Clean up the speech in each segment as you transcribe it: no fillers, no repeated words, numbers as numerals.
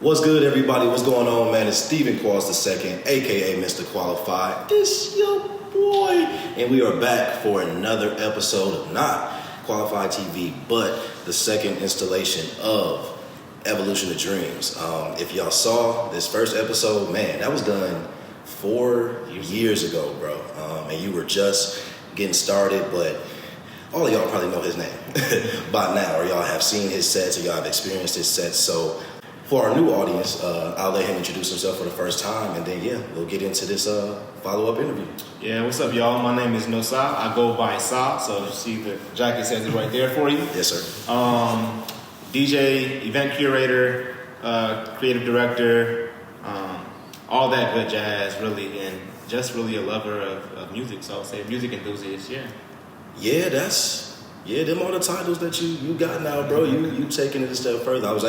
What's good, everybody? What's going on, man? It's Stephen Qualls II, aka Mr. Qualified. It's your boy, and we are back for another episode of not Qualified TV, but the second installation of Evolution of Dreams. If y'all saw this first episode, man, that was done 4 years ago, bro. And you were just getting started, but all of y'all probably know his name by now, or y'all have seen his sets, or y'all have experienced his sets. So for our new audience, I'll let him introduce himself for the first time, and then, we'll get into this follow-up interview. Yeah, what's up, y'all? My name is Nosa. I go by Sa, so you see the jacket says it right there for you. Yes, sir. DJ, event curator, creative director, all that good jazz, really, and just really a lover of music, so I'll say music enthusiast, yeah. Yeah, them are the titles that you got now, bro. You taking it a step further. I was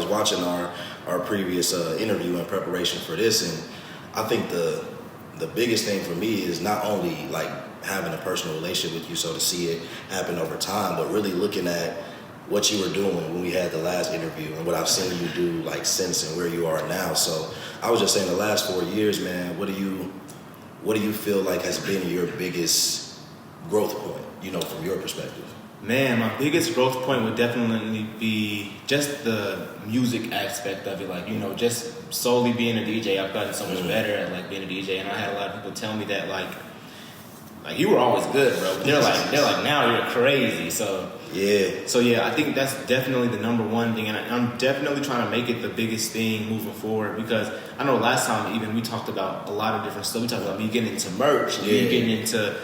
watching our previous interview in preparation for this, and I think the biggest thing for me is not only like having a personal relationship with you, so to see it happen over time, but really looking at what you were doing when we had the last interview and what I've seen you do like since and where you are now. So I was just saying, the last 4 years, man, what do you feel like has been your biggest growth point, from your perspective? Man, my biggest growth point would definitely be just the music aspect of it. Like, just solely being a DJ, I've gotten so much better at like being a DJ, and I had a lot of people tell me that like you were always good, bro. But they're like now you're crazy. So yeah, I think that's definitely the number one thing, and I'm definitely trying to make it the biggest thing moving forward, because I know last time even we talked about a lot of different stuff. We talked about me getting into merch, me getting into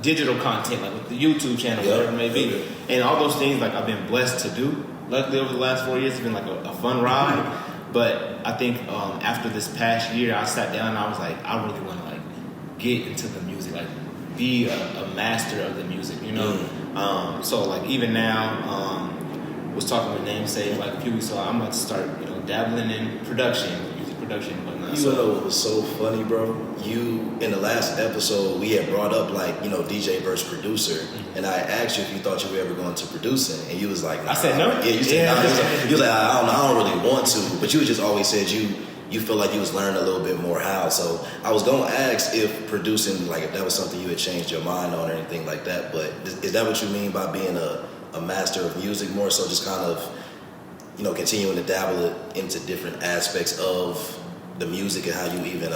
digital content, like with the YouTube channel, whatever it may be, and all those things like I've been blessed to do. Luckily, over the last 4 years, it's been like a fun ride. But I think after this past year, I sat down and I was like, I really want to like get into the music, like be a master of the music, So like even now, was talking with Namesake like a few weeks ago. I'm about to start, dabbling in production, music production and whatnot. You know what was so funny, bro? You, in the last episode, we had brought up like, DJ versus producer, and I asked you if you thought you were ever going to producing, and you was like, nah. I said no. Yeah, you said no. You was like, I don't really want to, but you just always said you feel like you was learning a little bit more how. So I was gonna ask if producing, like if that was something you had changed your mind on or anything like that. But is that what you mean by being a master of music more so, just kind of, continuing to dabble into different aspects of the music and how you even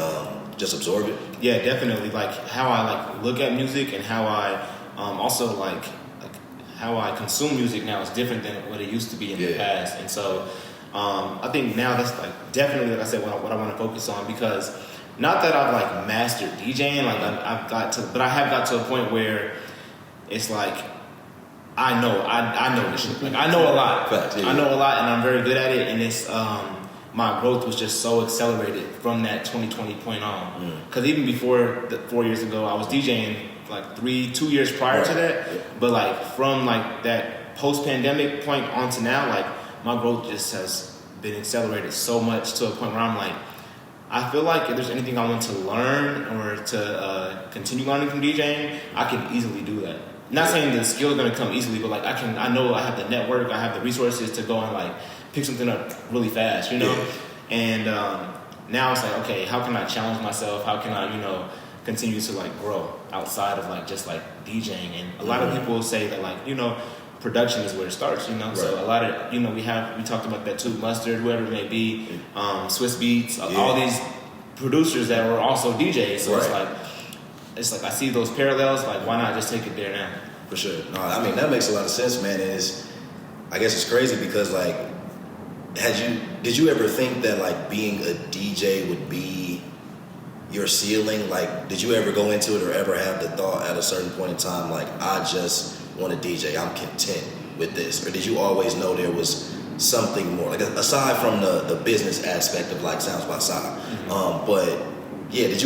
just absorb it? Yeah, definitely. Like how I like look at music and how I also like how I consume music now is different than what it used to be in the past. And so I think now that's like definitely, like I said, what I want to focus on, because not that I've like mastered DJing, like I have got to a point where it's like I know this shit. Like I know a lot. I know a lot, and I'm very good at it. And it's my growth was just so accelerated from that 2020 point on. Because even before 4 years ago, I was DJing like 2 years prior to that. But like from like that post-pandemic point on to now, like my growth just has been accelerated so much to a point where I'm like, I feel like if there's anything I want to learn or to continue learning from DJing, I can easily do that. Not saying the skill is going to come easily, but like I know I have the network, I have the resources to go and like pick something up really fast, And now it's like, okay, how can I challenge myself? How can I, continue to like grow outside of like just like DJing? And a lot of people say that like, production is where it starts, Right. So a lot of, we talked about that too, Mustard, whoever it may be, Swiss Beats, all these producers that were also DJs. So it's like I see those parallels. Like, why not just take it there now? For sure. No, I mean that makes a lot of sense, man. And I guess it's crazy because like, did you ever think that like being a DJ would be your ceiling? Like, did you ever go into it or ever have the thought at a certain point in time, like, I just want to DJ, I'm content with this? Or did you always know there was something more, like aside from the business aspect of like Sounds by Side? But yeah, did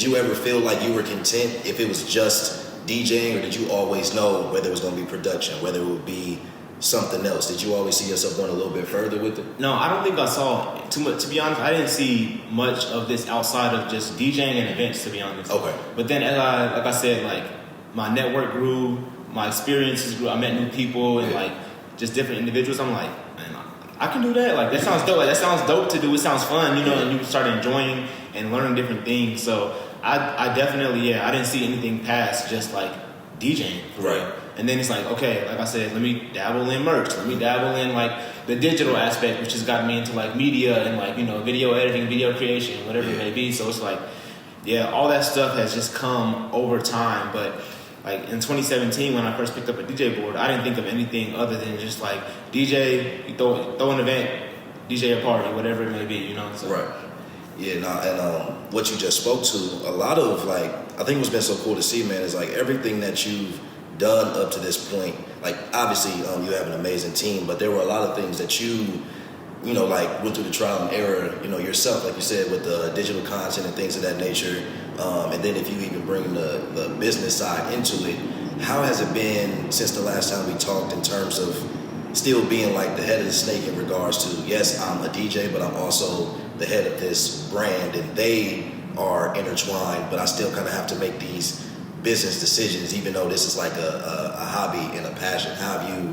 you ever feel like you were content if it was just DJing, or did you always know whether it was going to be production, whether it would be something else? Did you always see yourself going a little bit further with it? No, I don't think I saw too much. To be honest, I didn't see much of this outside of just DJing and events, to be honest. Okay. But then as I said, like my network grew, my experiences grew, I met new people and like just different individuals. I'm like, man, I can do that. Like that sounds dope. Like that sounds dope to do. It sounds fun, you know. And you start enjoying and learning different things. So I definitely, I didn't see anything past just like DJing, for real. And then it's like, okay, like I said, let me dabble in merch. Let me dabble in like the digital aspect, which has gotten me into like media and like, you know, video editing, video creation, whatever it may be. So it's like, all that stuff has just come over time. But like in 2017, when I first picked up a DJ board, I didn't think of anything other than just like DJ, you throw an event, DJ a party, whatever it may be, you know. So. Right. Yeah, and what you just spoke to, a lot of like, I think what's been so cool to see, man, is like everything that you've done up to this point. Like obviously, you have an amazing team, but there were a lot of things that you know, like went through the trial and error, you know, yourself, like you said, with the digital content and things of that nature. And then if you even bring the business side into it, how has it been since the last time we talked in terms of still being like the head of the snake in regards to, yes, I'm a DJ, but I'm also the head of this brand and they are intertwined, but I still kind of have to make these business decisions, even though this is like a hobby and a passion. How have you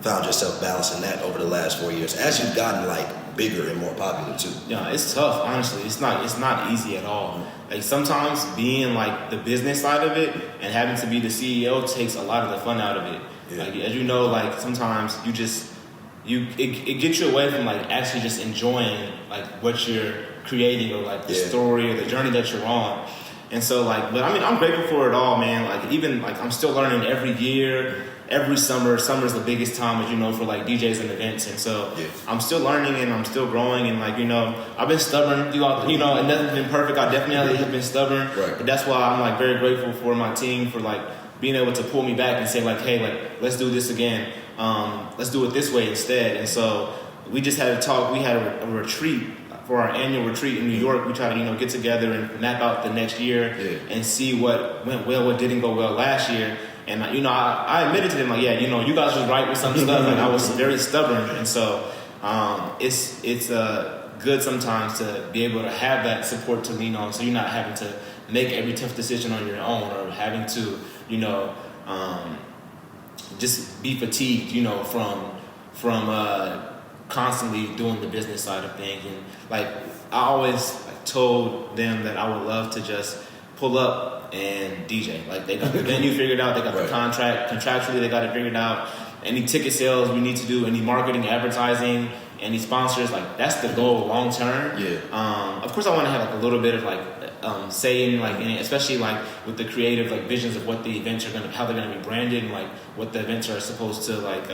found yourself balancing that over the last 4 years as you've gotten like bigger and more popular too? Yeah, it's tough, honestly. It's not easy at all. Like sometimes being like the business side of it and having to be the CEO takes a lot of the fun out of it. Yeah. Like as you know, like sometimes it gets you away from like actually just enjoying like what you're creating or like the story or the journey that you're on. And so like, but I mean, I'm grateful for it all, man. Like even like I'm still learning every year, every summer. Summer's the biggest time, as you know, for like DJs and events. And so I'm still learning and I'm still growing. And like, you know, I've been stubborn throughout, you know, and nothing's been perfect. I definitely have been stubborn. Right. But that's why I'm like very grateful for my team for like being able to pull me back and say like, hey, like, let's do this again. Let's do it this way instead. And so we just had a talk. We had a retreat. For our annual retreat in New York, we try to, you know, get together and map out the next year and see what went well, what didn't go well last year. And, you know, I admitted to them, like, you know, you guys was right with some stuff. Like, I was very stubborn. And so it's good sometimes to be able to have that support to lean on so you're not having to make every tough decision on your own or having to, you know, just be fatigued, you know, from constantly doing the business side of things. And like I always told them that I would love to just pull up and DJ. Like they got the venue figured out, they got the contract, contractually they got it figured out. Any ticket sales we need to do, any marketing, advertising, any sponsors, like that's the goal long term. Of course I want to have like a little bit of like say in like especially like with the creative like visions of what the events are how they're gonna be branded and like what the events are supposed to like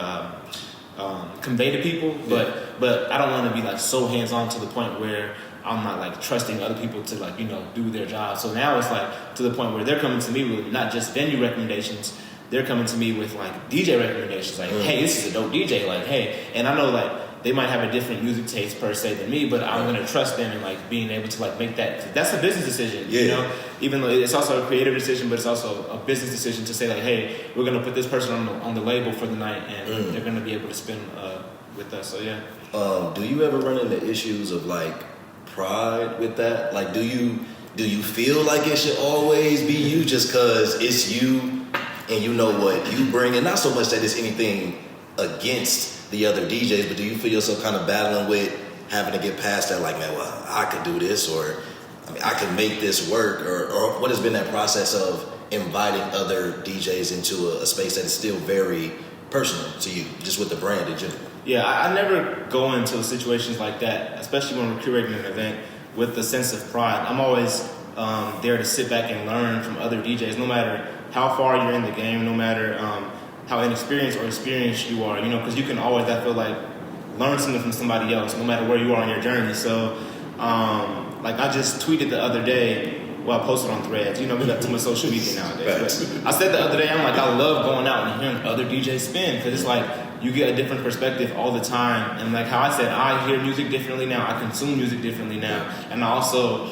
convey to people, but I don't want to be like so hands on to the point where I'm not like trusting other people to like, you know, do their job. So now it's like to the point where they're coming to me with not just venue recommendations, they're coming to me with like DJ recommendations. Like, hey, this is a dope DJ. Like, hey, and I know like they might have a different music taste per se than me, but I'm gonna trust them and like being able to like make that. That's a business decision, you know. Even though it's also a creative decision, but it's also a business decision to say like, hey, we're gonna put this person on the label for the night, and they're gonna be able to spend with us. So do you ever run into issues of like pride with that? Like, do you feel like it should always be you just because it's you and you know what you bring, and not so much that it's anything against the other DJs, but do you feel yourself kind of battling with having to get past that, like, man, well, I could do this, or I mean, I can make this work, or what has been that process of inviting other DJs into a space that is still very personal to you, just with the brand in general? Yeah, I never go into situations like that, especially when we're curating an event, with a sense of pride. I'm always there to sit back and learn from other DJs, no matter how far you're in the game, no matter how inexperienced or experienced you are, you know, because you can always, I feel like, learn something from somebody else, no matter where you are on your journey. So, like I just tweeted the other day, well, I posted on Threads, you know, we got too much social media nowadays. But I said the other day, I'm like, I love going out and hearing other DJs spin, because it's like, you get a different perspective all the time. And like how I said, I hear music differently now, I consume music differently now, and I also,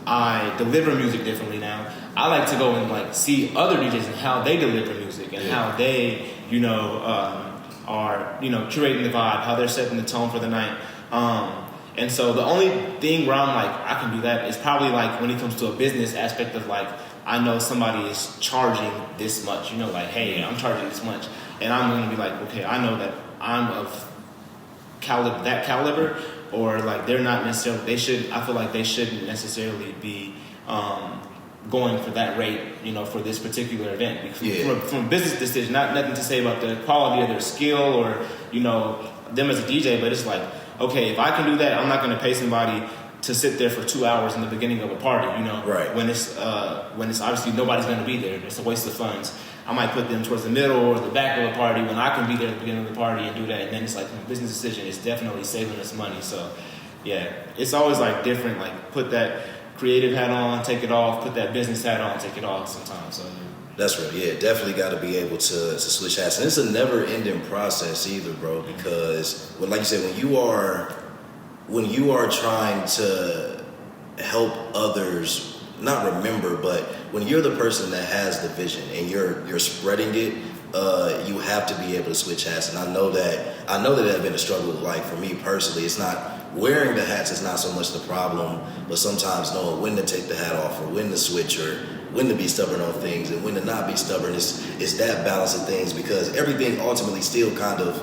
I deliver music differently now. I like to go and like see other DJs and how they deliver music and how they, you know, are, you know, curating the vibe, how they're setting the tone for the night. And so the only thing where I'm like, I can do that is probably like when it comes to a business aspect of like, I know somebody is charging this much, you know, like, hey, I'm charging this much. And I'm going to be like, okay, I know that I'm of caliber, or like they're not necessarily. I feel like they shouldn't necessarily be going for that rate, for this particular event. From a business decision, nothing to say about the quality of their skill or them as a DJ, but it's like, okay, if I can do that, I'm not going to pay somebody to sit there for 2 hours in the beginning of a party, right? When it's obviously nobody's going to be there. It's a waste of funds. I might put them towards the middle or the back of the party when I can be there at the beginning of the party and do that. And then it's like a business decision. It's definitely saving us money. So, yeah, it's always like different. Like put that creative hat on, take it off. Put that business hat on, take it off sometimes. So that's right. Yeah, definitely got to be able to switch hats. And it's a never-ending process either, bro. Because like you said, when you are trying to help others. Not remember, but when you're the person that has the vision and you're spreading it, you have to be able to switch hats. And I know that has been a struggle. Like for me personally, it's not wearing the hats is not so much the problem, but sometimes knowing when to take the hat off or when to switch or when to be stubborn on things and when to not be stubborn. It's that balance of things, because everything ultimately still kind of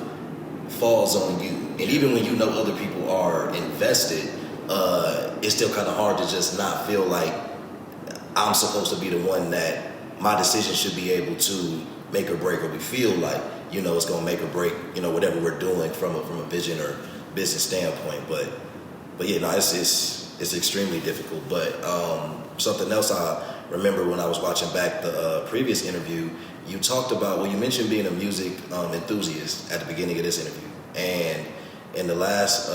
falls on you. And even when other people are invested, it's still kind of hard to just not feel like I'm supposed to be the one that my decision should be able to make or break, or we feel like, it's going to make or break, whatever we're doing from a vision or business standpoint. But yeah, no, it's extremely difficult. But something else I remember when I was watching back the previous interview, you talked about, you mentioned being a music enthusiast at the beginning of this interview. And in the last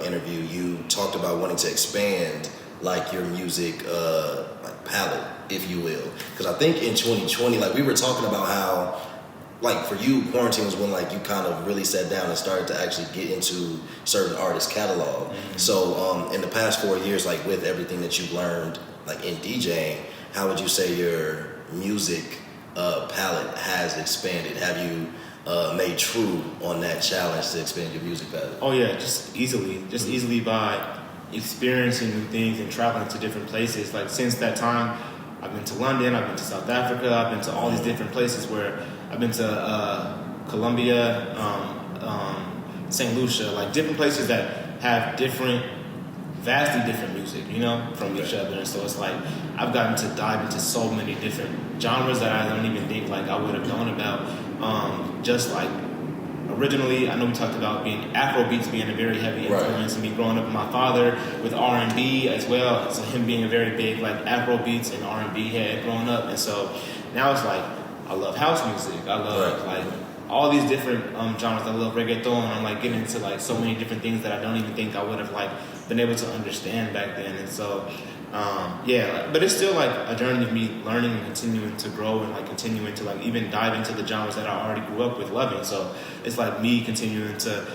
interview, you talked about wanting to expand like your music palette, if you will. Because I think in 2020, like we were talking about how, like for you, quarantine was when like you kind of really sat down and started to actually get into certain artists' catalog. Mm-hmm. So in the past 4 years, like with everything that you've learned, like in DJing, how would you say your music palette has expanded? Have you made true on that challenge to expand your music palette? Oh yeah, just easily by experiencing new things and traveling to different places. Like since that time, I've been to London, I've been to South Africa, I've been to all these different places where I've been to Colombia, St. Lucia, like different places that have vastly different music, from each other. And so it's like I've gotten to dive into so many different genres that I don't even think like I would have known about. Just like originally, I know we talked about Afrobeats being a very heavy influence, and me growing up with my father with R&B as well. So him being a very big like Afrobeats and R&B head growing up, and so now it's like I love house music. I love like all these different genres. I love reggaeton. I'm like getting into like so many different things that I don't even think I would have like been able to understand back then. And so but it's still like a journey of me learning and continuing to grow and like continuing to like even dive into the genres that I already grew up with loving. So it's like me continuing to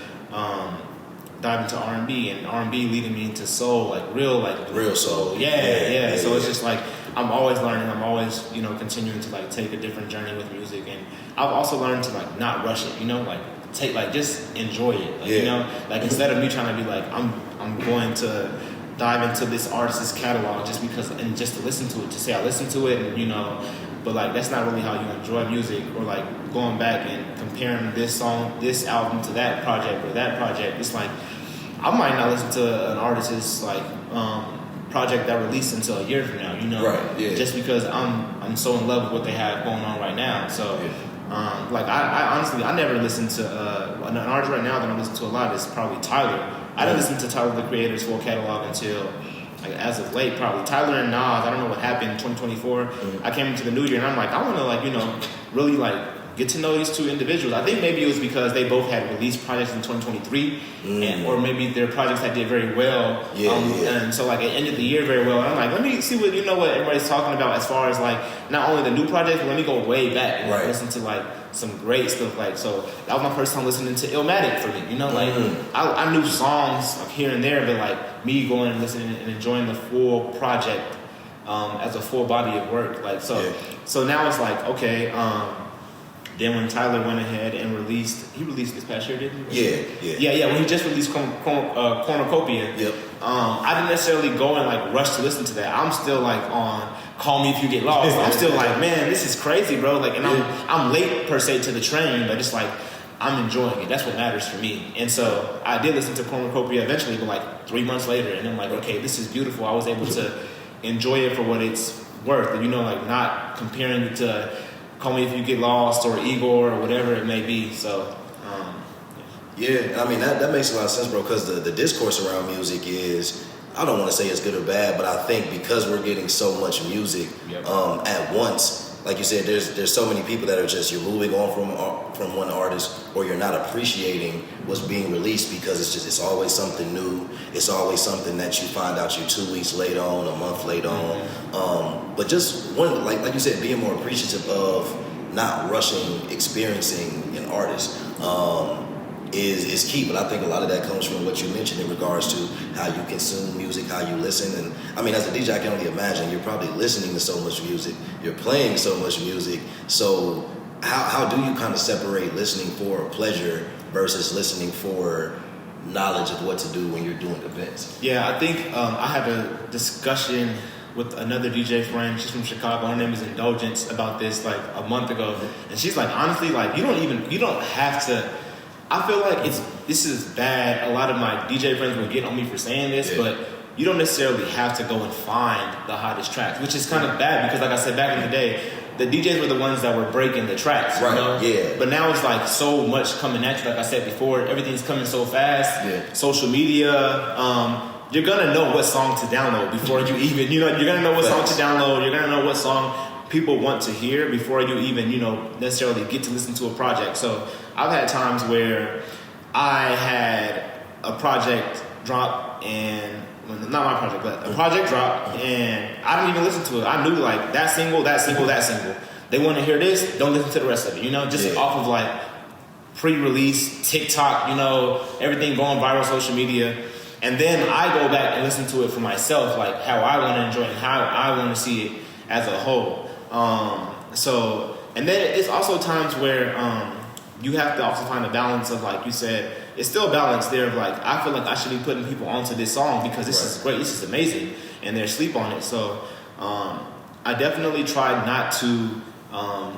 dive into R&B and R&B leading me into soul, like real soul. Yeah. So it's just like I'm always learning. I'm always continuing to like take a different journey with music, and I've also learned to like not rush it. Like take like just enjoy it. Like like instead of me trying to be like I'm going to dive into this artist's catalog just because and just to listen to it, to say I listened to it, and but like that's not really how you enjoy music, or like going back and comparing this song, this album to that project or that project. It's like I might not listen to an artist's like project that released until a year from now, just because I'm so in love with what they have going on right now. So like I honestly I never listened to an artist right now that I listen to a lot is probably Tyler. I didn't listen to Tyler the Creator's full catalog until like as of late, probably. Tyler and Nas, I don't know what happened in 2024. I came into the new year and I'm like, I want to like, really like get to know these two individuals. I think maybe it was because they both had released projects in 2023 or maybe their projects that did very well. And so like it ended the year very well. And I'm like, let me see what what everybody's talking about as far as like not only the new projects, but let me go way back and listen to like some great stuff. Like, so that was my first time listening to Illmatic for me, like I knew songs like here and there, but like me going and listening and enjoying the full project as a full body of work. Like, so now it's like, okay, then when Tyler went ahead and released this past year, didn't he? Yeah. When he just released Cornucopia, I didn't necessarily go and like rush to listen to that. I'm still like on Call Me If You Get Lost. I'm still like, man, this is crazy, bro. Like, and I'm late per se to the train, but it's like I'm enjoying it. That's what matters for me. And so I did listen to Cornucopia eventually, but like 3 months later, and I'm like, okay, this is beautiful. I was able to enjoy it for what it's worth. You know, like not comparing it to Call Me If You Get Lost or Igor or whatever it may be. So, yeah, I mean, that makes a lot of sense, bro, because the discourse around music is, I don't want to say it's good or bad, but I think because we're getting so much music at once, like you said, there's so many people that are just, you're moving on from one artist, or you're not appreciating what's being released because it's always something new. It's always something that you find out you're 2 weeks late on, a month late on. But just one, like you said, being more appreciative of not rushing experiencing an artist is key. But I think a lot of that comes from what you mentioned in regards to how you consume music, how you listen. And I mean, as a DJ, I can only imagine you're probably listening to so much music, you're playing so much music. So how do you kind of separate listening for pleasure versus listening for knowledge of what to do when you're doing events? Yeah, I think I had a discussion with another DJ friend. She's from Chicago. Her name is Indulgence, about this like a month ago. And she's like, honestly, like you don't have to. I feel like this is bad. A lot of my DJ friends will get on me for saying this, but you don't necessarily have to go and find the hottest tracks, which is kind of bad because, like I said, back in the day, the DJs were the ones that were breaking the tracks, right? You know? Yeah. But now it's like so much coming at you. Like I said before, everything's coming so fast. Yeah. Social media. You're gonna know what song to download before you even, you're gonna know what song to download. You're gonna know what song people want to hear before you even, necessarily get to listen to a project. So I've had times where I had a project drop and, not my project, but a project drop and I didn't even listen to it. I knew like that single. They want to hear this, don't listen to the rest of it, just off of like pre-release, TikTok, everything going viral, social media. And then I go back and listen to it for myself, like how I want to enjoy it, how I want to see it as a whole. And then it's also times where you have to also find a balance of, like you said, it's still a balance there of like, I feel like I should be putting people onto this song because this is great, this is amazing, and they're asleep on it. So I definitely try not to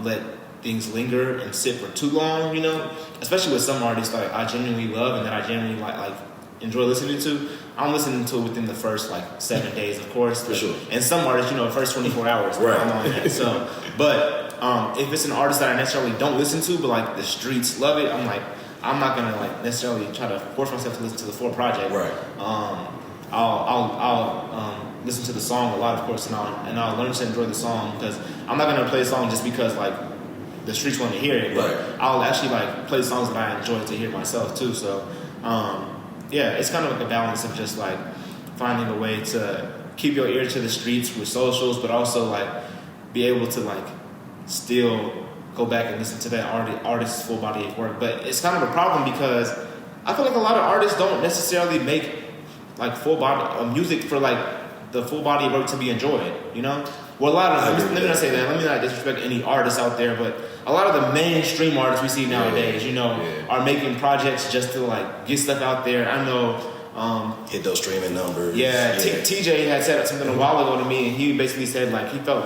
let things linger and sit for too long, especially with some artists like I genuinely love and that I genuinely like enjoy listening to. I'm listening to it within the first 7 days, of course. For sure. And some artists, the first 24 hours. Right. I'm on that. So, but if it's an artist that I necessarily don't listen to, but the streets love it, I'm not gonna necessarily try to force myself to listen to the full project. Right. I'll listen to the song a lot, of course, and I'll learn to enjoy the song because I'm not gonna play a song just because the streets want to hear it. But I'll actually play songs that I enjoy to hear myself too. So. Yeah, it's kind of like a balance of just finding a way to keep your ear to the streets with socials, but also be able to still go back and listen to that artist's full body of work. But it's kind of a problem because I feel like a lot of artists don't necessarily make full body music for the full body of work to be enjoyed. Well, a lot of let me not say that. Let me not disrespect any artists out there, but a lot of the mainstream artists we see nowadays, are making projects just to get stuff out there. I know. Hit those streaming numbers. Yeah, TJ had said something a while ago to me, and he basically said he felt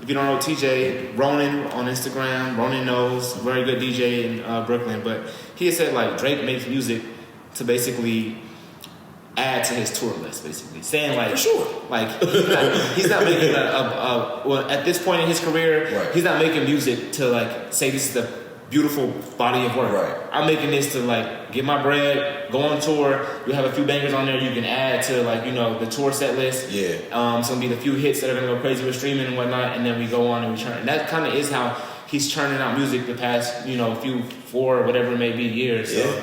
if you don't know TJ, Ronan on Instagram, Ronan knows, very good DJ in Brooklyn, but he had said Drake makes music to basically add to his tour list, basically saying for sure, he's not making well at this point in his career, he's not making music to say this is a beautiful body of work. Right. I'm making this to get my bread, go on tour. We have a few bangers on there you can add to the tour set list. Yeah. It's gonna be the few hits that are gonna go crazy with streaming and whatnot, and then we go on and we turn. And that kind of is how he's churning out music the past few 4 or whatever it may be years. So,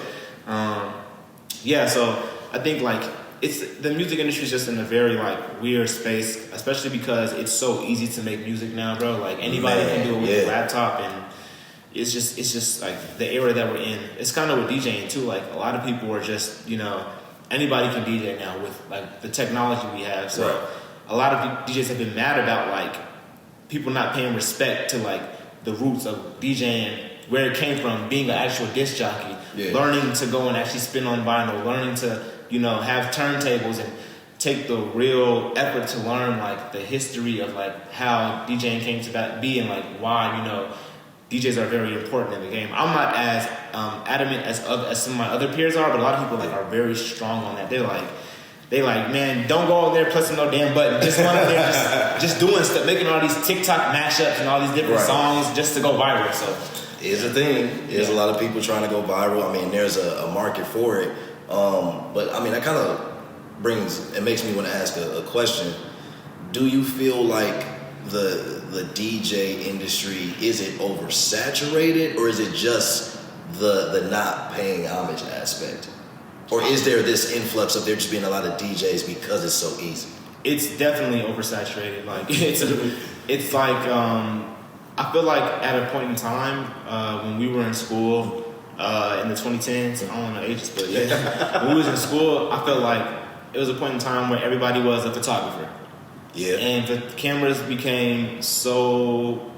so I think it's the music industry is just in a very weird space, especially because it's so easy to make music now, bro. Anybody can do it with a laptop, and it's just the era that we're in. It's kind of with DJing too. A lot of people are just anybody can DJ now with the technology we have. So a lot of DJs have been mad about people not paying respect to the roots of DJing, where it came from, being an actual disc jockey, learning to go and actually spin on vinyl, learning to have turntables and take the real effort to learn the history of how DJing came to be and why DJs are very important in the game. I'm not as adamant as some of my other peers are, but a lot of people like are very strong on that. They like, man, don't go out there pressing no damn button. Just go out there, just doing stuff, making all these TikTok mashups and all these different songs just to go viral. So it's a thing. There's a lot of people trying to go viral. I mean, there's a market for it. But I mean, that kind of makes me want to ask a question. Do you feel like the DJ industry, is it oversaturated, or is it just the not paying homage aspect? Or is there this influx of there just being a lot of DJs because it's so easy? It's definitely oversaturated. Like it's like I feel like at a point in time when we were in school in the 2010s, I don't know ages, but yeah, when we was in school, I felt like it was a point in time where everybody was a photographer. Yeah. And the cameras became so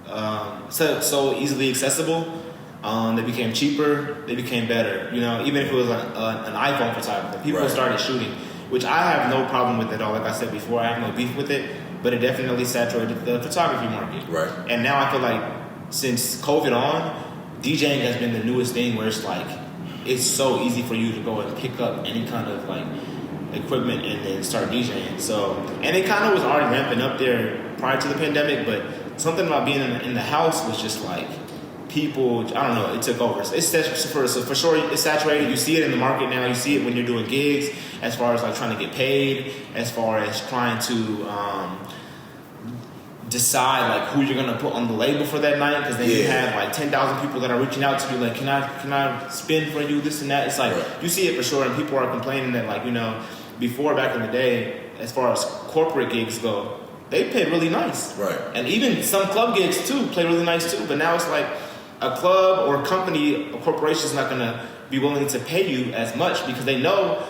easily accessible. They became cheaper. They became better. You know, even if it was an iPhone photographer, people started shooting, which I have no problem with at all. Like I said before, I have no beef with it. But it definitely saturated the photography market. Right. And now I feel like since COVID on, DJing has been the newest thing where it's like it's so easy for you to go and pick up any kind of like equipment and then start DJing. So, and it kind of was already ramping up there prior to the pandemic, but something about being in the house was just like people, I don't know, it took over. So for sure, it's saturated. You see it in the market now. You see it when you're doing gigs, as far as like trying to get paid, as far as trying to decide like who you're gonna put on the label for that night, because then you have like 10,000 people that are reaching out to you like, can I spin for you, this and that. It's like you see it for sure, and people are complaining that, like, you know, before, back in the day, as far as corporate gigs go, they paid really nice, right? And even some club gigs too play really nice too. But now it's like a club or a company, a corporation is not gonna be willing to pay you as much because they know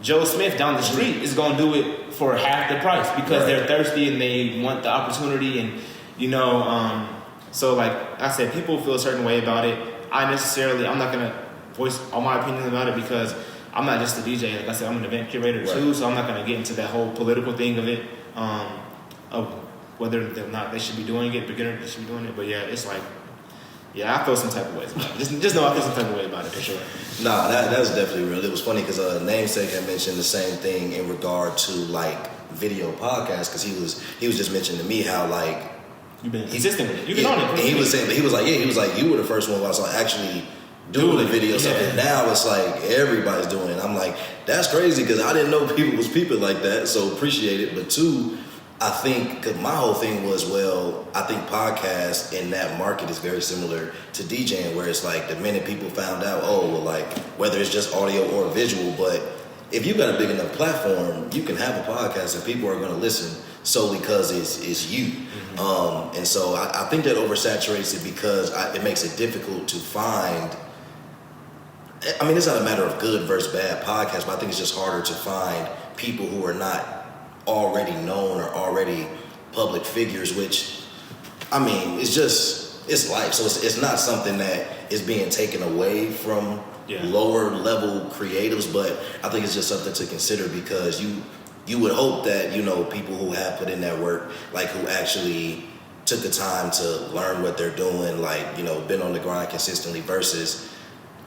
Joe Smith down the street is going to do it for half the price because they're thirsty and they want the opportunity. And, you know, so like I said, people feel a certain way about it. I'm not going to voice all my opinions about it because I'm not just a DJ. Like I said, I'm an event curator too, so I'm not going to get into that whole political thing of it, of whether or not they should be doing it, beginner they should be doing it. But yeah, it's like, yeah, I feel some type of ways about it. Just know I feel some type of way about it for sure. Nah, that's definitely real. It was funny because Namesake had mentioned the same thing in regard to like video podcasts, because he was just mentioning to me how like you've been consistent with it. You've been on it. And he was like you were the first one who I saw actually doing the video stuff, and now it's like everybody's doing it. I'm like, that's crazy because I didn't know people was people like that. So appreciate it. But two, I think, because my whole thing was, I think podcasts in that market is very similar to DJing, where it's like the minute people found out, like whether it's just audio or visual, but if you got a big enough platform, you can have a podcast and people are going to listen solely because it's you. Mm-hmm. And so I think that oversaturates it because it makes it difficult to find. I mean, it's not a matter of good versus bad podcasts, but I think it's just harder to find people who are not already known or already public figures, which, I mean, it's life. So it's not something that is being taken away from lower level creatives, but I think it's just something to consider because you would hope that, you know, people who have put in that work, like who actually took the time to learn what they're doing, like, you know, been on the grind consistently versus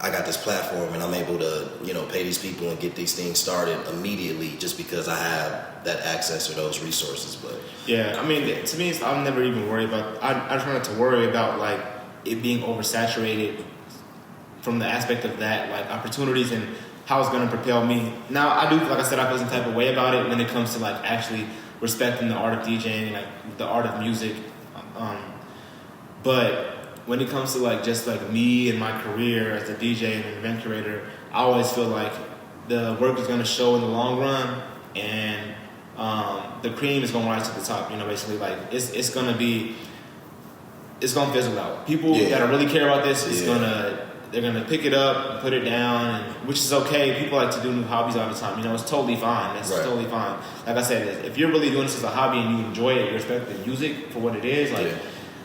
I got this platform and I'm able to, you know, pay these people and get these things started immediately just because I have that access or those resources. But yeah, I mean, to me, I'm never even worried about. I try not to worry about like it being oversaturated from the aspect of that, like opportunities and how it's going to propel me. Now, I do, like I said, I feel some type of way about it when it comes to like actually respecting the art of DJing, like the art of music. But when it comes to like just like me and my career as a DJ and an event curator, I always feel like the work is going to show in the long run, and the cream is going to rise to the top. You know, basically, like it's going to fizzle out. People that really care about this they're gonna pick it up and put it down, which is okay. People like to do new hobbies all the time. You know, it's totally fine. It's totally fine. Like I said, if you're really doing this as a hobby and you enjoy it, you respect the music for what it is, like.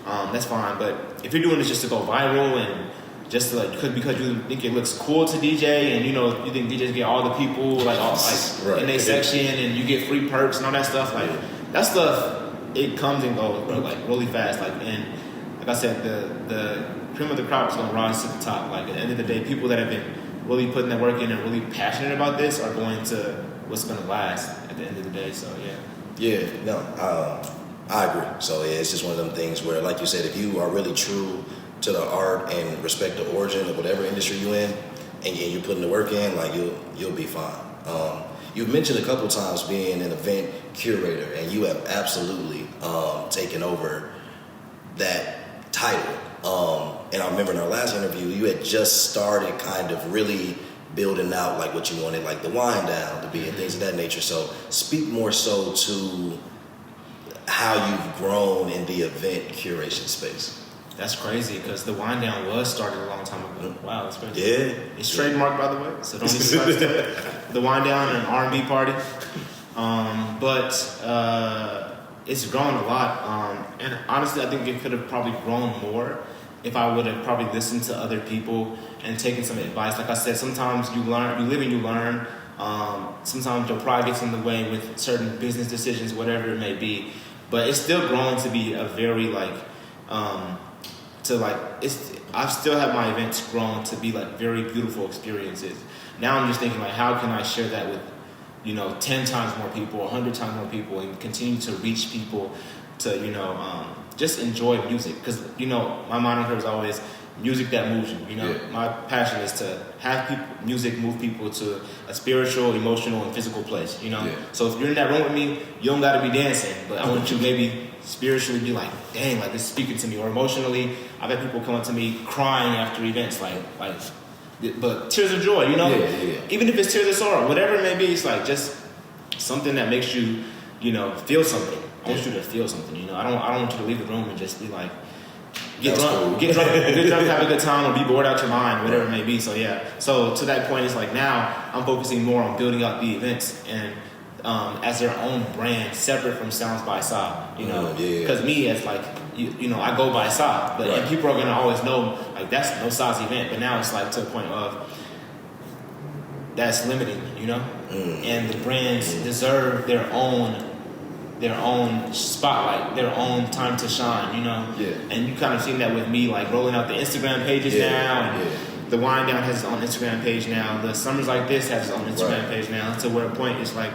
That's fine, but if you're doing this just to go viral and just to, like because you think it looks cool to DJ, and you know you think DJs get all the people like in their section and you get free perks and all that stuff, like that stuff, it comes and goes, bro, like really fast. Like, and like I said, the cream of the crop is going to rise to the top. Like at the end of the day, people that have been really putting their work in and really passionate about this are going to what's going to last at the end of the day. So yeah. Yeah, no, I agree. So yeah, it's just one of them things where, like you said, if you are really true to the art and respect the origin of whatever industry you're in, and you're putting the work in, like you'll be fine. You've mentioned a couple times being an event curator, and you have absolutely taken over that title. And I remember in our last interview, you had just started kind of really building out like what you wanted, like the wind down to be and things of that nature. So speak more so to how you've grown in the event curation space. That's crazy because the wind down was started a long time ago. Wow, that's crazy. Yeah, it's trademarked, by the way, so don't be the wind down and R&B party. But it's grown a lot, and honestly, I think it could have probably grown more if I would have probably listened to other people and taken some advice. Like I said, sometimes you learn, you live and you learn. Sometimes your pride gets in the way with certain business decisions, whatever it may be. But it's still growing to be a very I still have my events grown to be like very beautiful experiences. Now I'm just thinking like, how can I share that with, 10 times more people, 100 times more people, and continue to reach people to, just enjoy music. Because, my moniker is always music that moves you. Yeah. My passion is to have music move people to a spiritual, emotional, and physical place. Yeah. So if you're in that room with me, you don't got to be dancing, but I want you to maybe spiritually be like, dang, like this is speaking to me. Or emotionally, I've had people come up to me crying after events, but tears of joy. Yeah. Even if it's tears of sorrow, whatever it may be, it's like just something that makes you, feel something. I want you to feel something. I don't want you to leave the room and just be like, get drunk, have a good time, or be bored out your mind, whatever it may be. So yeah. So to that point, it's like now I'm focusing more on building out the events and as their own brand, separate from Sounds by Saab. Because me, it's like I go by Saab, but and people are gonna always know like that's no Saab's event. But now it's like to the point of that's limiting, and the brands deserve their own spotlight, their own time to shine, And you kind of seen that with me, like rolling out the Instagram pages now, and the Wind Down has its own Instagram page now. The Summers Like This has its own Instagram page now. To where a point is like,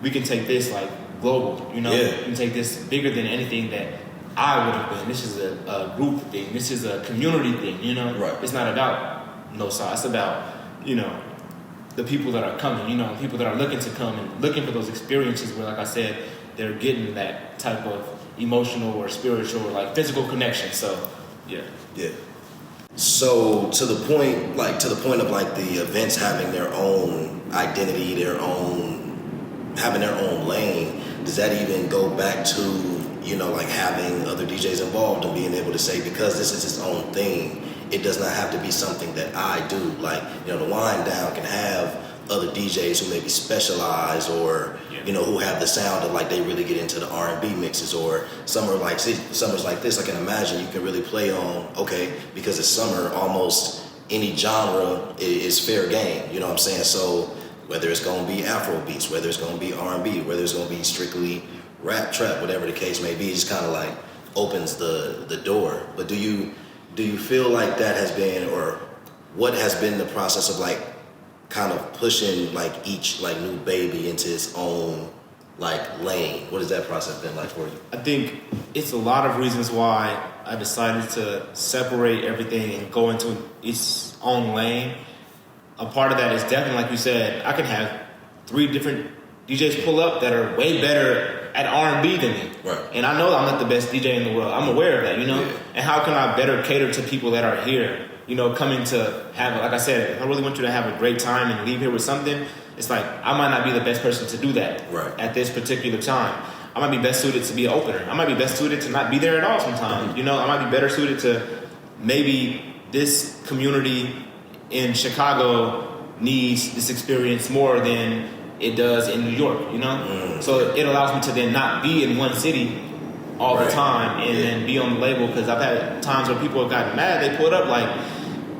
we can take this like global, We can take this bigger than anything that I would have been. This is a group thing. This is a community thing, Right. It's not about Nosa. It's about, the people that are coming, people that are looking to come and looking for those experiences where, like I said, they're getting that type of emotional or spiritual or like physical connection. So, yeah. Yeah. So to the point of like the events having their own identity, having their own lane, does that even go back to, like having other DJs involved and being able to say, because this is its own thing, it does not have to be something that I do. Like, the Wind Down can have other DJs who maybe specialize or, who have the sound of like they really get into the R&B mixes, or summers like this. I can imagine you can really play on, because it's summer, almost any genre is fair game. You know what I'm saying? So whether it's going to be Afro beats, whether it's going to be R&B, whether it's going to be strictly rap, trap, whatever the case may be, it just kind of like opens the door. But do you feel like that has been, or what has been the process of like kind of pushing like each like new baby into its own like lane? What has that process been like for you? I think it's a lot of reasons why I decided to separate everything and go into its own lane. A part of that is definitely, like you said, I can have 3 different DJs pull up that are way better at R&B than me. Right. And I know I'm not the best DJ in the world. I'm aware of that, Yeah. And how can I better cater to people that are here, coming to have, like I said, if I really want you to have a great time and leave here with something, it's like I might not be the best person to do that at this particular time. I might be best suited to be an opener. I might be best suited to not be there at all sometimes. I might be better suited to maybe this community in Chicago needs this experience more than it does in New York, So it allows me to then not be in one city all the time and then be on the label, because I've had times where people have gotten mad. They pulled up like,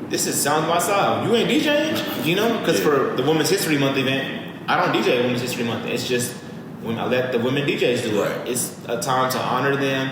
this is Sounds by Saab. You ain't DJing? Because for the Women's History Month event, I don't DJ Women's History Month. It's just when I let the women DJs do it. It's a time to honor them,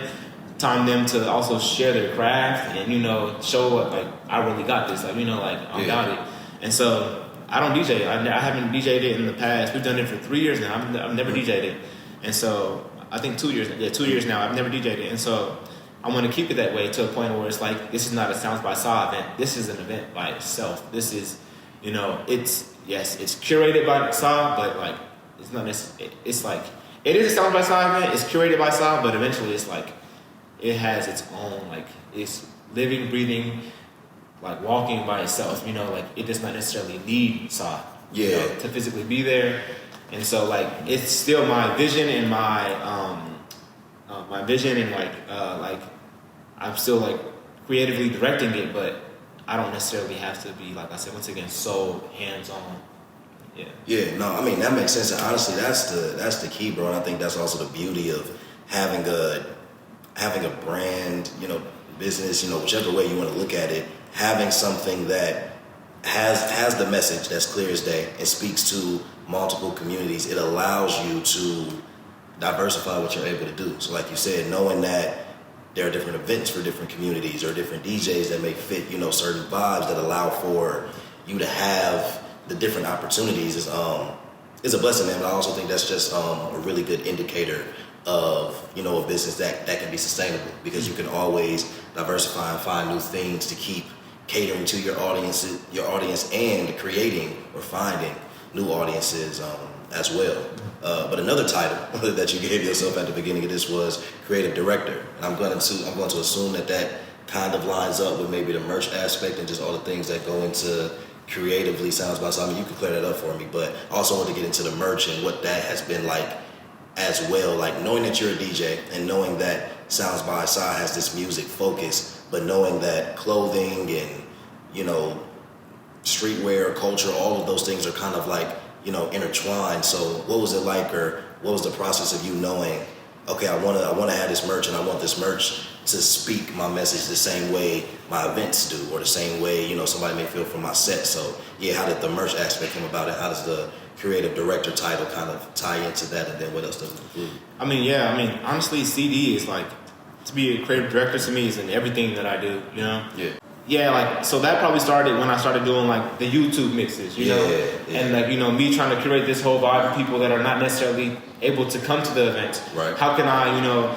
time them to also share their craft and, you know, show what, like, I really got this, like, you know, like, I got it. And so I don't DJ. I haven't DJ'd it in the past. We've done it for 3 years now. I've never DJ'd it. And so I think 2 years. Yeah, 2 years now. I've never DJ'd it. And so I want to keep it that way to a point where it's like, this is not a Sounds by Sa event. This is an event by itself. This is, you know, it's curated by Sa, but like, it's not necessarily, it's like, it is a Sounds by Sa event. It's curated by Sa, but eventually it's like, it has its own, like, it's living, breathing, like walking by itself, you know, like it does not necessarily need Sa, you know, to physically be there. And so like it's still my vision and my vision and like I'm still like creatively directing it, but I don't necessarily have to be, like I said, once again, so hands-on. Yeah, no, I mean that makes sense. And honestly, that's the key, bro. And I think that's also the beauty of having a brand, you know, business, you know, whichever way you want to look at it, having something that has the message that's clear as day and speaks to multiple communities. It allows you to diversify what you're able to do. So like you said, knowing that there are different events for different communities or different DJs that may fit, you know, certain vibes that allow for you to have the different opportunities is a blessing, man. But I also think that's just a really good indicator of, you know, a business that can be sustainable, because you can always diversify and find new things to keep catering to your audience and creating or finding new audiences as well. But another title that you gave yourself at the beginning of this was creative director, and I'm going to assume that kind of lines up with maybe the merch aspect and just all the things that go into creatively Sounds by Sa. I mean, you can clear that up for me, but I also want to get into the merch and what that has been like as well, like knowing that you're a DJ and knowing that Sounds by Sa has this music focus, but knowing that clothing and, you know, streetwear, culture, all of those things are kind of like, you know, intertwined. So what was it like, or what was the process of you knowing, okay, I want to have this merch and I want this merch to speak my message the same way my events do, or the same way, you know, somebody may feel from my set. So yeah, how did the merch aspect come about, and how does the creative director title kind of tie into that, and then what else does it include? I mean, honestly, CD is like, to be a creative director to me is in everything that I do, you know? Yeah, like, so that probably started when I started doing like the YouTube mixes, you know? And like, you know, me trying to curate this whole vibe of people that are not necessarily able to come to the event. Right. How can I, you know,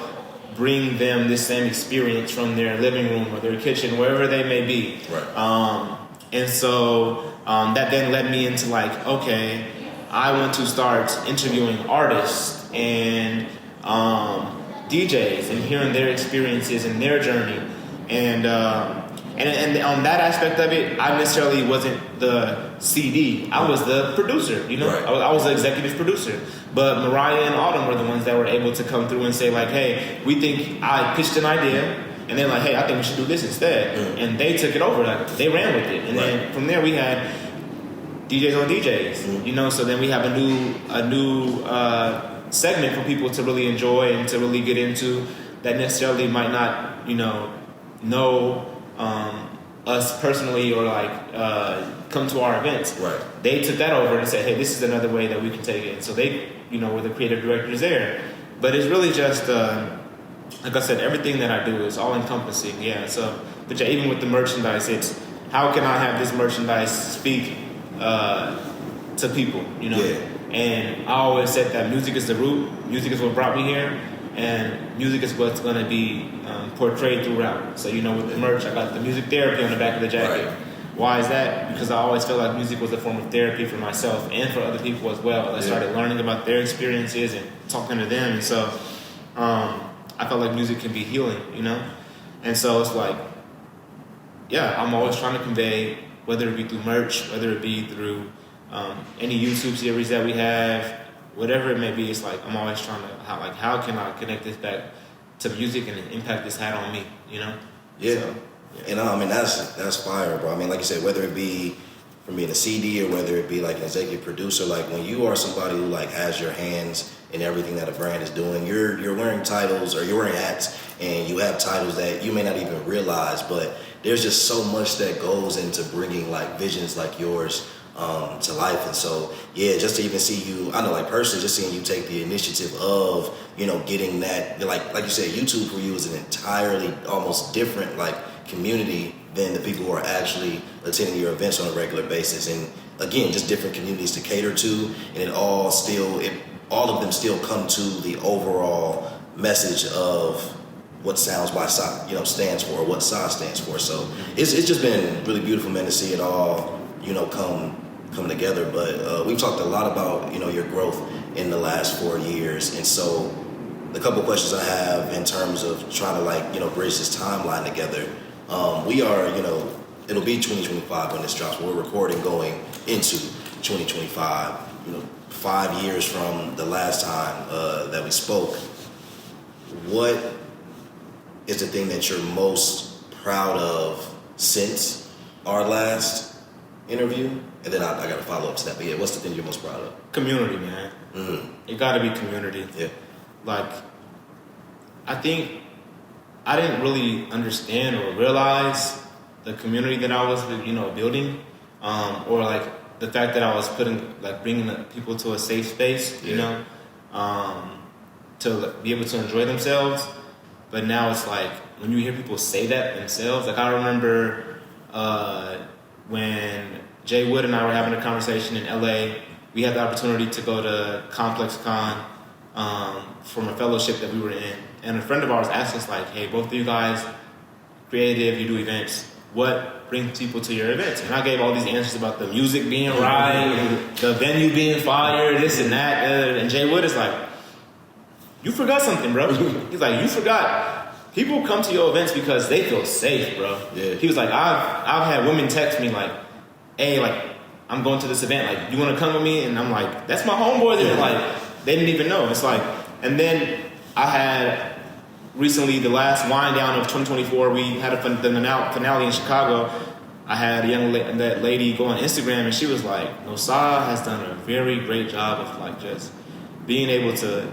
bring them this same experience from their living room or their kitchen, wherever they may be? Right. And so that then led me into like, okay, I want to start interviewing artists and DJs and hearing their experiences and their journey. And on that aspect of it, I necessarily wasn't the CD. I was the producer, you know? Right. I was the executive producer. But Mariah and Autumn were the ones that were able to come through and say like, hey, we think, I pitched an idea, and they're like, hey, I think we should do this instead. And they took it over. Like, they ran with it. And then from there we had DJs on DJs, you know? So then we have a new segment for people to really enjoy and to really get into that necessarily might not, you know us personally or like come to our events. Right. They took that over and said, hey, this is another way that we can take it. And so they, you know, were the creative directors there. But it's really just, like I said, everything that I do is all encompassing. Yeah. So, but yeah, even with the merchandise, it's how can I have this merchandise speak to people, you know? Yeah. And I always said that music is the root. Music is what brought me here. And music is what's going to be portrayed throughout. So, you know, with the merch, I got the music therapy on the back of the jacket. Right. Why is that? Because I always felt like music was a form of therapy for myself and for other people as well. I started learning about their experiences and talking to them. And so I felt like music can be healing, you know? And so it's like, yeah, I'm always trying to convey, whether it be through merch, whether it be through any YouTube series that we have, whatever it may be. It's like I'm always trying to, how can I connect this back to music and the impact this had on me, you know? Yeah. So, And I mean, that's fire, bro. I mean, like you said, whether it be from being a CD or whether it be like an executive producer, like when you are somebody who like has your hands in everything that a brand is doing, you're wearing titles, or you're wearing hats, and you have titles that you may not even realize, but there's just so much that goes into bringing like visions like yours to life. And so, yeah, just to even see you, I know, like personally, just seeing you take the initiative of, you know, getting that, like you said, YouTube for you is an entirely almost different like community than the people who are actually attending your events on a regular basis. And again, just different communities to cater to, and all of them still come to the overall message of what Sounds by Sa, you know, stands for, or what Sa stands for. So it's just been really beautiful, man, to see it all, you know, come together. But we've talked a lot about, you know, your growth in the last 4 years. And so the couple questions I have in terms of trying to, like, you know, bridge this timeline together. We are, you know, it'll be 2025 when this drops. We're recording going into 2025, you know, 5 years from the last time that we spoke. What is the thing that you're most proud of since our last interview? And then I got to follow up to that. But yeah, what's the thing you're most proud of? Community, man. It got to be community. Yeah. Like, I think I didn't really understand or realize the community that I was, you know, building, or like the fact that I was bringing people to a safe space, you know, to be able to enjoy themselves. But now it's like when you hear people say that themselves, like I remember when Jay Wood and I were having a conversation in LA. We had the opportunity to go to Complex Con from a fellowship that we were in. And a friend of ours asked us, like, hey, both of you guys, creative, you do events, what brings people to your events? And I gave all these answers about the music being right, the venue being fire, this and that. And Jay Wood is like, you forgot something, bro. He's like, you forgot. People come to your events because they feel safe, bro. Yeah. He was like, I've had women text me like, hey, like, I'm going to this event. Like, you want to come with me? And I'm like, that's my homeboy there. Like, they didn't even know. It's like, and then I had recently the last wind down of 2024. We had the finale in Chicago. I had a young that lady go on Instagram, and she was like, Nosa has done a very great job of like just being able to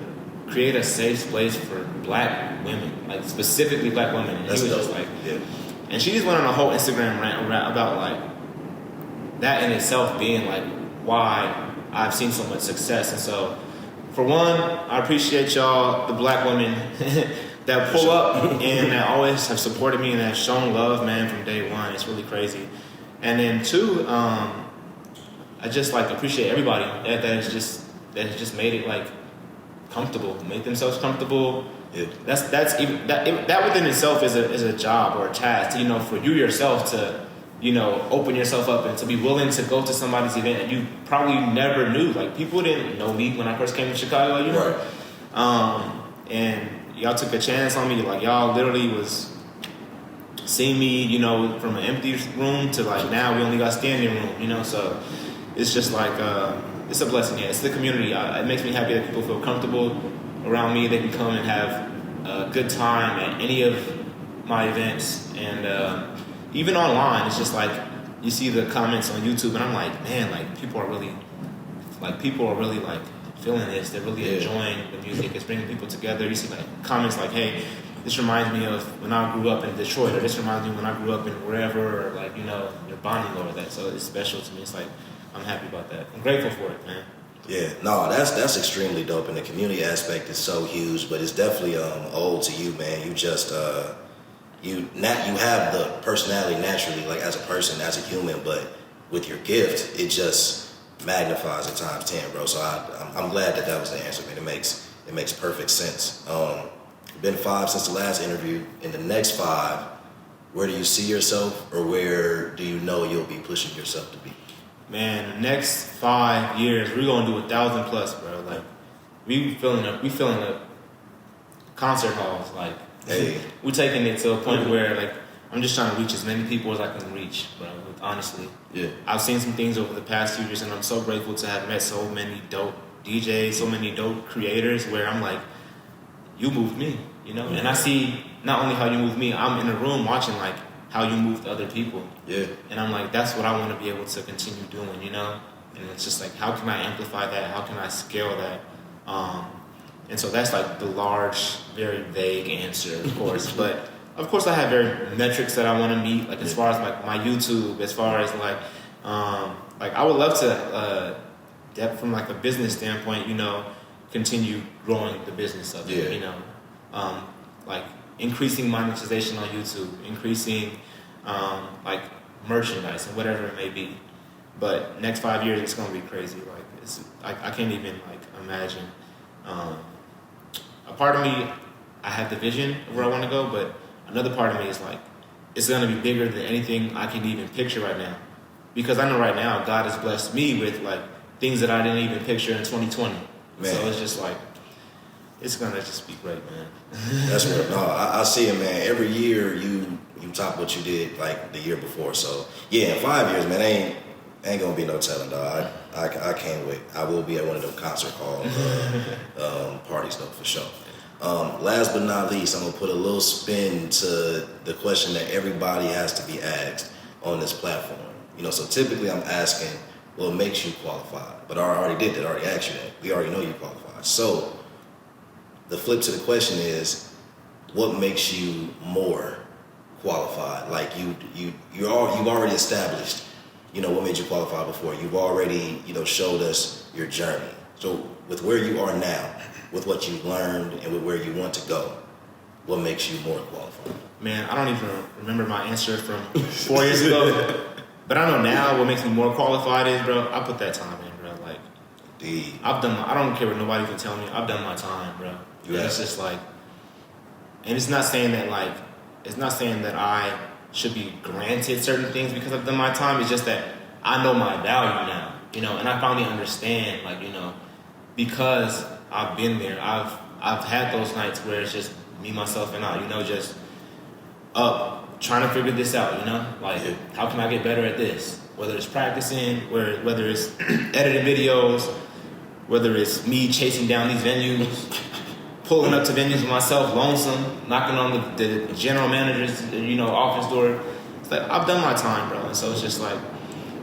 create a safe place for black women, like specifically black women. And That's he was dope. just like, yeah. And she just went on a whole Instagram rant about like that in itself being like why I've seen so much success. And so, for one, I appreciate y'all, the black women that pull up and that always have supported me and have shown love, man, from day one. It's really crazy. And then two, I just like appreciate everybody that has just made it like comfortable, make themselves comfortable. Yeah. That's even that within itself is a job or a task, you know, for you yourself to, you know, open yourself up and to be willing to go to somebody's event that you probably never knew. Like, people didn't know me when I first came to Chicago, you know. Right. And y'all took a chance on me. Like, y'all literally was seeing me, you know, from an empty room to like now we only got standing room, you know. So it's just like it's a blessing. Yeah, it's the community. It makes me happy that people feel comfortable around me. They can come and have a good time at any of my events. And even online, it's just like you see the comments on YouTube, and I'm like, man, like people are really like feeling this. They're really enjoying the music. It's bringing people together. You see like comments like, hey, this reminds me of when I grew up in Detroit, or this reminds me when I grew up in wherever, or like, you know, you're bonding over that. So it's special to me. It's like, I'm happy about that. I'm grateful for it, man. Yeah, no, that's extremely dope, and the community aspect is so huge. But it's definitely owed to you, man. You just you have the personality naturally, like as a person, as a human, but with your gift, it just magnifies at times 10, bro. So I'm glad that was the answer, man. It makes perfect sense. Been 5 since the last interview. In the next 5, where do you see yourself, or where do you know you'll be pushing yourself to be? Man, the next 5 years, we're gonna do 1,000+, bro. Like, we filling up concert halls. Like, hey, we're taking it to a point where, like, I'm just trying to reach as many people as I can reach, bro. Honestly, yeah. I've seen some things over the past few years, and I'm so grateful to have met so many dope DJs, so many dope creators. Where I'm like, you moved me, you know. And I see not only how you moved me, I'm in the room watching like how you moved other people. Yeah. And I'm like, that's what I want to be able to continue doing, you know? And it's just like, how can I amplify that? How can I scale that? And so that's like the large, very vague answer, of course. But of course I have very metrics that I want to meet, like as far as like my YouTube, as far as like Like I would love to, from like a business standpoint, you know, continue growing the business of it. You know, like increasing monetization on YouTube, increasing like merchandise and whatever it may be. But next 5 years, it's gonna be crazy. Like I can't even like imagine. A part of me, I have the vision of where I want to go, but another part of me is like, it's gonna be bigger than anything I can even picture right now. Because I know right now God has blessed me with like things that I didn't even picture in 2020. Man. So it's just like, it's gonna just be great, man. That's what. No, I see it, man. Every year you top what you did like the year before. So yeah, in 5 years, man, ain't gonna be no telling, dog. I can't wait. I will be at one of them concert hall parties though, for sure. Last but not least, I'm gonna put a little spin to the question that everybody has to be asked on this platform. You know, so typically I'm asking, what makes you qualified? But I already did that. I already asked you that. We already know you qualified. So the flip to the question is, what makes you more qualified? Like you've already established, you know, what made you qualified before. You've already, you know, showed us your journey. So with where you are now, with what you've learned and with where you want to go, what makes you more qualified? Man, I don't even remember my answer from 4 years ago. But I know now what makes me more qualified is, bro, I put that time in, bro. Like, I don't care what nobody can tell me. I've done my time, bro. Yeah. It's just like, and it's not saying that I should be granted certain things because I've done my time. It's just that I know my value now, you know, and I finally understand, like, you know, because I've been there. I've had those nights where it's just me, myself, and I, you know, just up trying to figure this out, you know, like how can I get better at this? Whether it's practicing, whether it's editing videos, whether it's me chasing down these venues, pulling up to venues with myself, lonesome, knocking on the general manager's, you know, office door. It's like I've done my time, bro, and so it's just like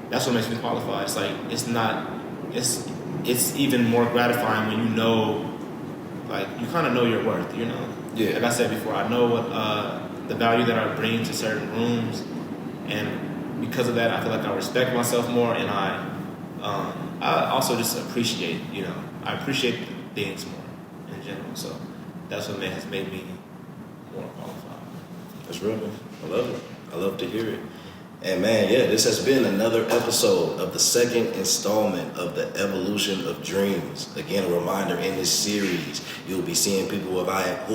that's what makes me qualified. It's like it's even more gratifying when you know, like you kind of know your worth, you know. Yeah. Like I said before, I know what the value that I bring to certain rooms, and because of that, I feel like I respect myself more, and I also just appreciate, you know, I appreciate things more in general. So that's what has made me more qualified. That's real, man. I love it. I love to hear it. And man, yeah, this has been another episode of the second installment of the Evolution of Dreams. Again, a reminder, in this series, you'll be seeing people who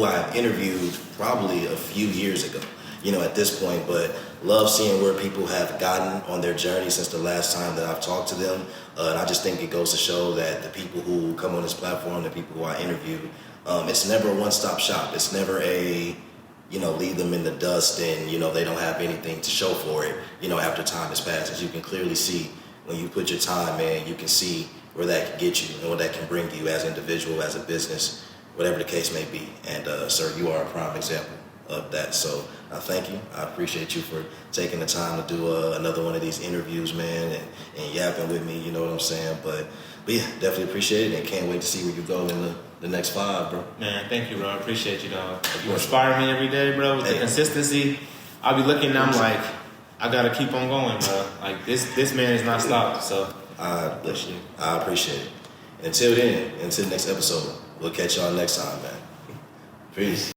I have interviewed probably a few years ago, you know, at this point, but love seeing where people have gotten on their journey since the last time that I've talked to them. And I just think it goes to show that the people who come on this platform, the people who I interview, it's never a one-stop shop. It's never a, you know, leave them in the dust and, you know, they don't have anything to show for it, you know, after time has passed. As you can clearly see, when you put your time in, you can see where that can get you and what that can bring you as an individual, as a business, whatever the case may be. And, sir, you are a prime example of that. So I thank you. I appreciate you for taking the time to do another one of these interviews, man, and yapping with me, you know what I'm saying? But yeah, definitely appreciate it and can't wait to see where you go in the next 5, bro. Man, thank you, bro. I appreciate you, dog. You inspire me every day, bro, with the consistency. I'll be looking and I'm like, I got to keep on going, bro. Like, this man is not stopped, so I appreciate it. Until then, until the next episode, we'll catch y'all next time, man. Peace.